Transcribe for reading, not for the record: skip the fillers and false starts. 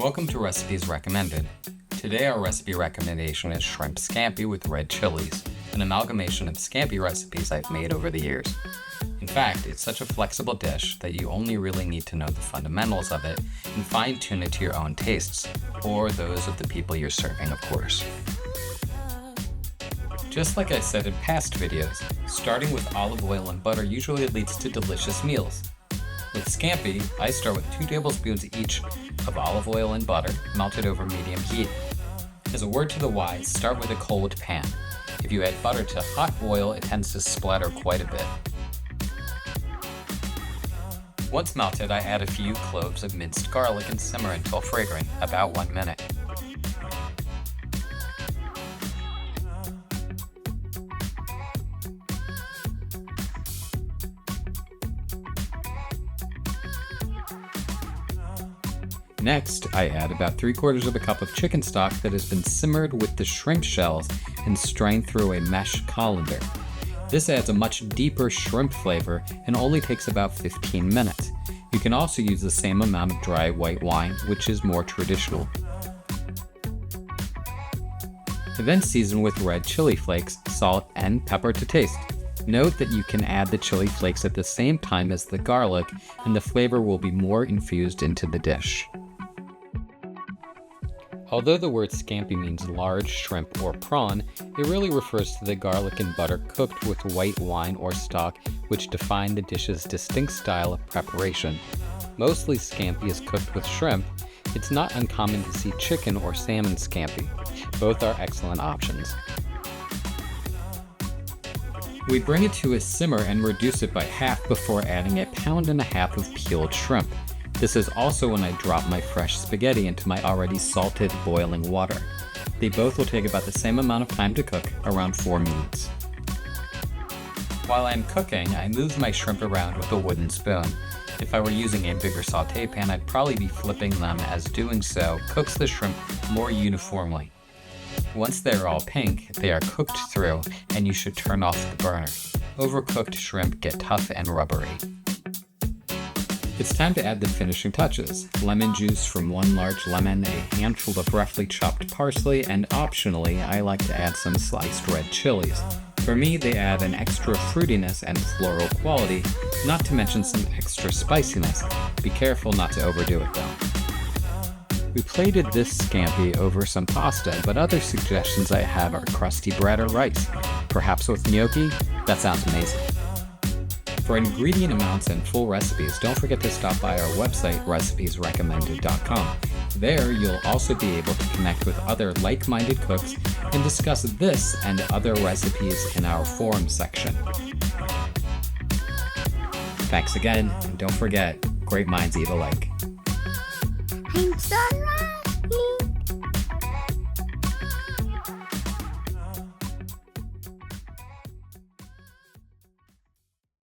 Welcome to Recipes Recommended. Today our recipe recommendation is shrimp scampi with red chilies, an amalgamation of scampi recipes I've made over the years. In fact, it's such a flexible dish that you only really need to know the fundamentals of it and fine-tune it to your own tastes, or those of the people you're serving, of course. Just like I said in past videos, starting with olive oil and butter usually leads to delicious meals. With scampi, I start with 2 tablespoons each of olive oil and butter, melted over medium heat. As a word to the wise, start with a cold pan. If you add butter to hot oil, it tends to splatter quite a bit. Once melted, I add a few cloves of minced garlic and simmer until fragrant, about 1 minute. Next, I add about 3/4 of a cup of chicken stock that has been simmered with the shrimp shells and strained through a mesh colander. This adds a much deeper shrimp flavor and only takes about 15 minutes. You can also use the same amount of dry white wine, which is more traditional. I then season with red chili flakes, salt, and pepper to taste. Note that you can add the chili flakes at the same time as the garlic, and the flavor will be more infused into the dish. Although the word scampi means large shrimp or prawn, it really refers to the garlic and butter cooked with white wine or stock, which define the dish's distinct style of preparation. Mostly scampi is cooked with shrimp. It's not uncommon to see chicken or salmon scampi. Both are excellent options. We bring it to a simmer and reduce it by half before adding 1.5 pounds of peeled shrimp. This is also when I drop my fresh spaghetti into my already salted boiling water. They both will take about the same amount of time to cook, around 4 minutes. While I'm cooking, I move my shrimp around with a wooden spoon. If I were using a bigger saute pan, I'd probably be flipping them, as doing so cooks the shrimp more uniformly. Once they're all pink, they are cooked through, and you should turn off the burner. Overcooked shrimp get tough and rubbery. It's time to add the finishing touches. Lemon juice from 1 large lemon, a handful of roughly chopped parsley, and optionally, I like to add some sliced red chilies. For me, they add an extra fruitiness and floral quality, not to mention some extra spiciness. Be careful not to overdo it though. We plated this scampi over some pasta, but other suggestions I have are crusty bread or rice. Perhaps with gnocchi? That sounds amazing. For ingredient amounts and full recipes, don't forget to stop by our website, recipesrecommended.com. There, you'll also be able to connect with other like-minded cooks and discuss this and other recipes in our forum section. Thanks again, and don't forget, great minds eat alike. I'm done.